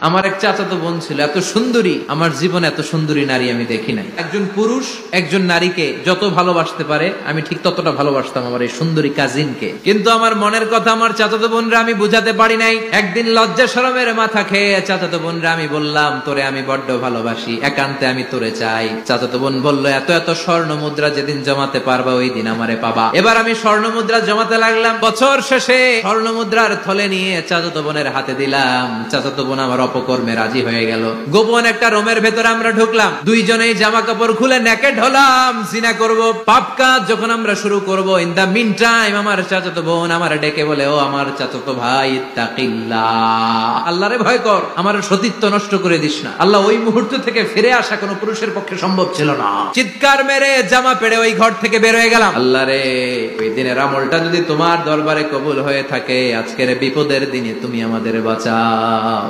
আমার এক চাচাতো বোন ছিল, এত সুন্দরী, আমার জীবনে এত সুন্দরী নারী আমি দেখি নাই। একজন পুরুষ একজন নারীকে যত ভালোবাসতে পারে আমি ঠিক ততটা ভালোবাসতাম আমার এই সুন্দরী কাজিনকে। কিন্তু আমার মনের কথা আমার চাচাতো বোনরা আমি বুঝাতে পারি নাই। একদিন লজ্জা শরমের মাথা খেয়ে চাচাতো বোনরা আমি বললাম, তোরে আমি বড্ড ভালোবাসি, একান্তে আমি তোরে চাই। চাচাতো বোন বলল, এত এত স্বর্ণ মুদ্রা যেদিন জমাতে পারবা ওই দিন আমারে পাবা। এবার আমি স্বর্ণ মুদ্রা জমাতে লাগলাম। বছর শেষে স্বর্ণ মুদ্রার থলে নিয়ে চাচাতো বোনের হাতে দিলাম। চাচাতো বোন আমার অপকর্মে রাজি হয়ে গেল। গোপন একটা রুমের ভেতরে আমরা ঢুকলাম, দুইজনেই জামা কাপড় খুলে নেকেড হলাম, জিনা করব, পাপ কাজ যখন আমরা শুরু করব। ইন দা মিন টাইম আমার চাচাতো বোন আমার ডেকে বলে, ও আমার চাচাতো ভাই, ইত্তাকিল্লাহ, আল্লাহরে ভয় কর, আমার সতীত্ব নষ্ট করে দিস না। আল্লাহ ওই মুহূর্ত থেকে ফিরে আসা কোনো পুরুষের পক্ষে সম্ভব ছিল না। চিৎকার মেরে জামা পেড়ে ওই ঘর থেকে বের হয়ে গেলাম। আল্লাহ রে, ওই দিনের আমলটা যদি তোমার দরবারে কবুল হয়ে থাকে, আজকের বিপদের দিনে তুমি আমাদের বাঁচাও।